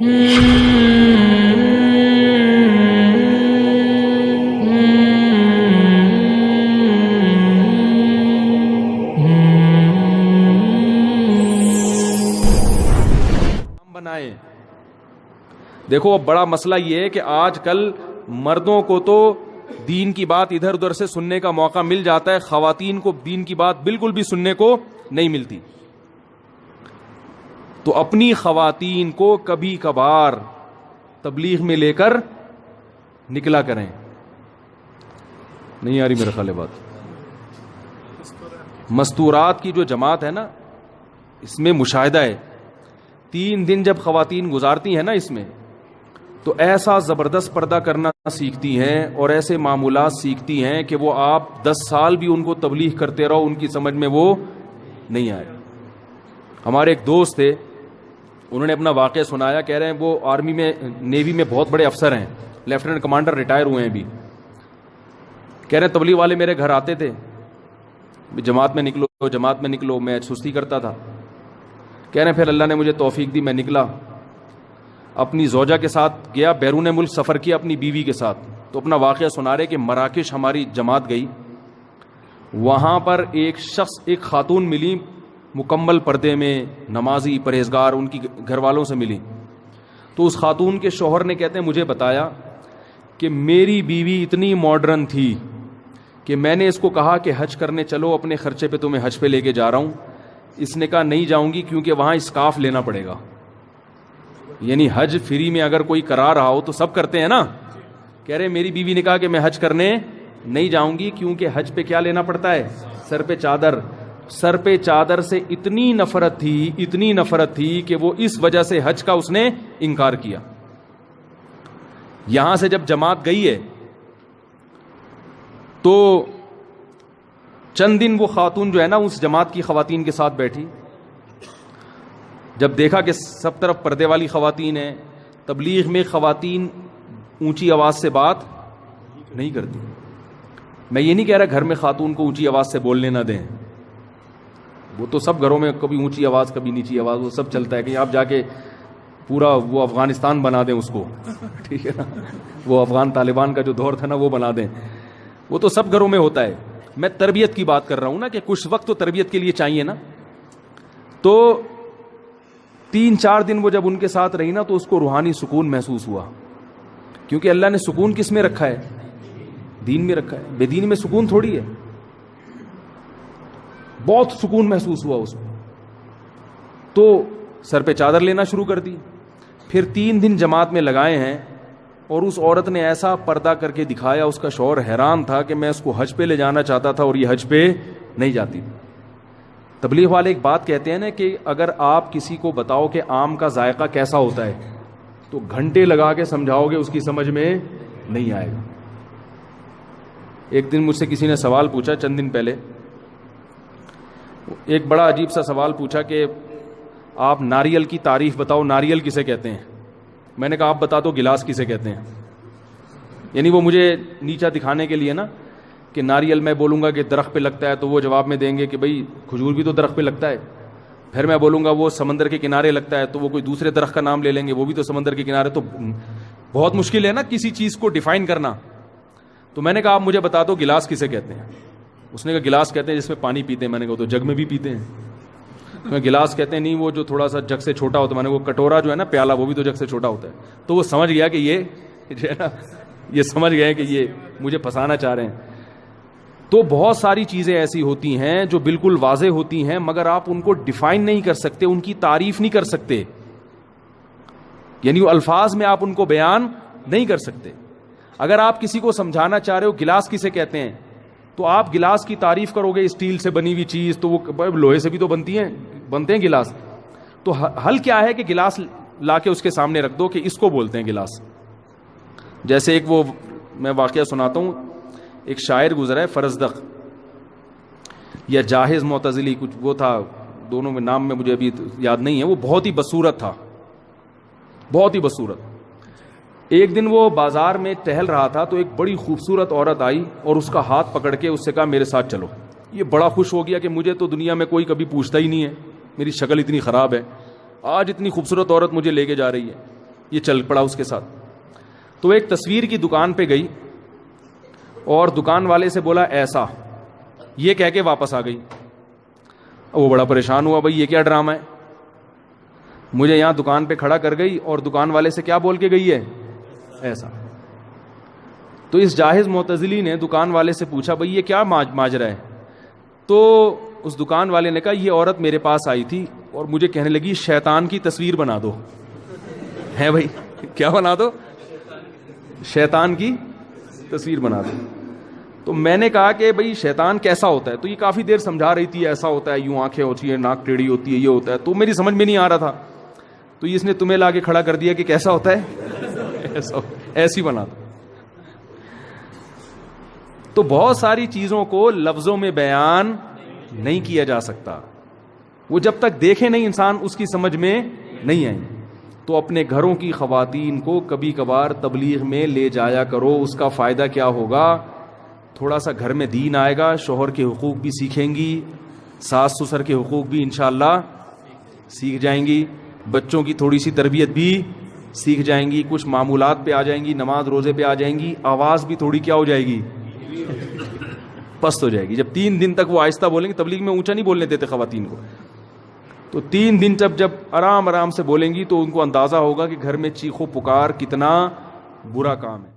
بنائیں. دیکھو اب بڑا مسئلہ یہ ہے کہ آج کل مردوں کو تو دین کی بات ادھر ادھر سے سننے کا موقع مل جاتا ہے، خواتین کو دین کی بات بالکل بھی سننے کو نہیں ملتی. تو اپنی خواتین کو کبھی کبھار تبلیغ میں لے کر نکلا کریں. نہیں آ رہی میرے خیال ہے بات. مستورات کی جو جماعت ہے نا، اس میں مشاہدہ ہے 3 دن جب خواتین گزارتی ہیں نا اس میں، تو ایسا زبردست پردہ کرنا سیکھتی ہیں اور ایسے معمولات سیکھتی ہیں کہ وہ آپ 10 سال بھی ان کو تبلیغ کرتے رہو ان کی سمجھ میں وہ نہیں آئے. ہمارے ایک دوست تھے، انہوں نے اپنا واقعہ سنایا. کہہ رہے ہیں وہ آرمی میں، نیوی میں بہت بڑے افسر ہیں، لیفٹیننٹ کمانڈر، ریٹائر ہوئے ہیں ابھی. کہہ رہے ہیں تبلیغ والے میرے گھر آتے تھے، جماعت میں نکلو جماعت میں نکلو. میں سستی کرتا تھا. کہہ رہے ہیں پھر اللہ نے مجھے توفیق دی، میں نکلا، اپنی زوجہ کے ساتھ گیا، بیرون ملک سفر کیا اپنی بیوی کے ساتھ. تو اپنا واقعہ سنا رہے کہ مراکش ہماری جماعت گئی، وہاں پر ایک شخص، ایک خاتون ملی مکمل پردے میں، نمازی، پرہیزگار، ان کی گھر والوں سے ملی. تو اس خاتون کے شوہر نے، کہتے ہیں، مجھے بتایا کہ میری بیوی اتنی ماڈرن تھی کہ میں نے اس کو کہا کہ حج کرنے چلو، اپنے خرچے پہ تمہیں حج پہ لے کے جا رہا ہوں. اس نے کہا نہیں جاؤں گی کیونکہ وہاں اسکارف لینا پڑے گا. یعنی حج فری میں اگر کوئی کرا رہا ہو تو سب کرتے ہیں نا. کہہ رہے میری بیوی نے کہا کہ میں حج کرنے نہیں جاؤں گی کیونکہ حج پہ کیا لینا پڑتا ہے؟ سر پہ چادر. سر پہ چادر سے اتنی نفرت تھی کہ وہ اس وجہ سے حج کا اس نے انکار کیا. یہاں سے جب جماعت گئی ہے تو چند دن وہ خاتون جو ہے نا اس جماعت کی خواتین کے ساتھ بیٹھی. جب دیکھا کہ سب طرف پردے والی خواتین ہیں، تبلیغ میں خواتین اونچی آواز سے بات نہیں کرتی. میں یہ نہیں کہہ رہا گھر میں خاتون کو اونچی آواز سے بولنے نہ دیں، وہ تو سب گھروں میں کبھی اونچی آواز کبھی نیچی آواز، وہ سب چلتا ہے. کہ آپ جا کے پورا وہ افغانستان بنا دیں اس کو، ٹھیک ہے نا، وہ افغان طالبان کا جو دور تھا نا وہ بنا دیں، وہ تو سب گھروں میں ہوتا ہے. میں تربیت کی بات کر رہا ہوں نا، کہ کچھ وقت تو تربیت کے لیے چاہیے نا. تو 3-4 دن وہ جب ان کے ساتھ رہی نا تو اس کو روحانی سکون محسوس ہوا، کیونکہ اللہ نے سکون کس میں رکھا ہے؟ دین میں رکھا ہے. بے دین میں سکون تھوڑی ہے. بہت سکون محسوس ہوا اس کو. تو سر پہ چادر لینا شروع کر دی. پھر 3 دن جماعت میں لگائے ہیں اور اس عورت نے ایسا پردہ کر کے دکھایا، اس کا شوہر حیران تھا کہ میں اس کو حج پہ لے جانا چاہتا تھا اور یہ حج پہ نہیں جاتی. تبلیغ والے ایک بات کہتے ہیں نا کہ اگر آپ کسی کو بتاؤ کہ آم کا ذائقہ کیسا ہوتا ہے تو گھنٹے لگا کے سمجھاؤ گے، اس کی سمجھ میں نہیں آئے گا. ایک دن مجھ سے کسی نے سوال پوچھا، چند دن پہلے ایک بڑا عجیب سا سوال پوچھا کہ آپ ناریل کی تعریف بتاؤ، ناریل کسے کہتے ہیں؟ میں نے کہا آپ بتا دو گلاس کسے کہتے ہیں. یعنی وہ مجھے نیچا دکھانے کے لیے نا، کہ ناریل میں بولوں گا کہ درخت پہ لگتا ہے تو وہ جواب میں دیں گے کہ بھئی کھجور بھی تو درخت پہ لگتا ہے. پھر میں بولوں گا وہ سمندر کے کنارے لگتا ہے تو وہ کوئی دوسرے درخت کا نام لے لیں گے، وہ بھی تو سمندر کے کنارے. تو بہت مشکل ہے نا کسی چیز کو ڈیفائن کرنا. تو میں نے کہا آپ مجھے بتا دو گلاس کسے کہتے ہیں. اس نے کہا گلاس کہتے ہیں جس میں پانی پیتے ہیں. میں نے کہا تو جگ میں بھی پیتے ہیں. میں گلاس کہتے ہیں نہیں وہ جو تھوڑا سا جگ سے چھوٹا ہوتا ہے. میں نے وہ کٹورا جو ہے نا پیالہ وہ بھی تو جگ سے چھوٹا ہوتا ہے. تو وہ سمجھ گیا کہ یہ جو ہے نا، یہ سمجھ گئے کہ یہ مجھے پھنسانا چاہ رہے ہیں. تو بہت ساری چیزیں ایسی ہوتی ہیں جو بالکل واضح ہوتی ہیں مگر آپ ان کو ڈیفائن نہیں کر سکتے، ان کی تعریف نہیں کر سکتے. یعنی وہ الفاظ میں آپ ان کو بیان نہیں کر سکتے. اگر آپ کسی کو سمجھانا چاہ رہے ہو گلاس کسے کہتے ہیں تو آپ گلاس کی تعریف کرو گے اسٹیل سے بنی ہوئی چیز، تو وہ لوہے سے بھی تو بنتے ہیں گلاس. تو حل کیا ہے کہ گلاس لا کے اس کے سامنے رکھ دو کہ اس کو بولتے ہیں گلاس. جیسے ایک وہ میں واقعہ سناتا ہوں، ایک شاعر گزرا ہے فرزدق یا جاہز معتزلی کچھ وہ تھا، دونوں میں نام میں مجھے ابھی یاد نہیں ہے. وہ بہت ہی بدصورت تھا، بہت ہی بدصورت. ایک دن وہ بازار میں ٹہل رہا تھا تو ایک بڑی خوبصورت عورت آئی اور اس کا ہاتھ پکڑ کے اس سے کہا میرے ساتھ چلو. یہ بڑا خوش ہو گیا کہ مجھے تو دنیا میں کوئی کبھی پوچھتا ہی نہیں ہے، میری شکل اتنی خراب ہے، آج اتنی خوبصورت عورت مجھے لے کے جا رہی ہے. یہ چل پڑا اس کے ساتھ. تو ایک تصویر کی دکان پہ گئی اور دکان والے سے بولا ایسا, یہ کہہ کے واپس آ گئی. وہ بڑا پریشان ہوا, بھائی یہ کیا ڈرامہ ہے, مجھے یہاں دکان پہ کھڑا کر گئی اور دکان والے سے کیا بول کے گئی ہے, ایسا. تو اس جاہز معتزلی نے دکان والے سے پوچھا, بھائی یہ کیا ماجرا ہے؟ تو اس دکان والے نے کہا, یہ عورت میرے پاس آئی تھی اور مجھے کہنے لگی شیطان کی تصویر بنا دو. ہے بھائی, کیا بنا دو؟ شیطان کی تصویر بنا دو. تو میں نے کہا کہ بھئی شیطان کیسا ہوتا ہے؟ تو یہ کافی دیر سمجھا رہی تھی, ایسا ہوتا ہے, یوں آنکھیں ہوتی ہیں, ناک ٹیڑھی ہوتی ہے, یہ ہوتا ہے. تو میری سمجھ میں نہیں آ رہا تھا, تو اس نے تمہیں لا کے کھڑا کر دیا کہ کیسا ہوتا ہے, ایسی بنا دو. تو بہت ساری چیزوں کو لفظوں میں بیان نہیں کیا جا سکتا, وہ جب تک دیکھے نہیں انسان اس کی سمجھ میں نہیں آئیں. تو اپنے گھروں کی خواتین کو کبھی کبھار تبلیغ میں لے جایا کرو. اس کا فائدہ کیا ہوگا؟ تھوڑا سا گھر میں دین آئے گا, شوہر کے حقوق بھی سیکھیں گی, ساس سسر کے حقوق بھی انشاءاللہ سیکھ جائیں گی, بچوں کی تھوڑی سی تربیت بھی سیکھ جائیں گی, کچھ معمولات پہ آ جائیں گی, نماز روزے پہ آ جائیں گی, آواز بھی تھوڑی کیا ہو جائے گی, پست ہو جائے گی. جب 3 دن تک وہ آہستہ بولیں گے, تبلیغ میں اونچا نہیں بولنے دیتے خواتین کو, تو 3 دن جب آرام سے بولیں گی تو ان کو اندازہ ہوگا کہ گھر میں چیخو پکار کتنا برا کام ہے.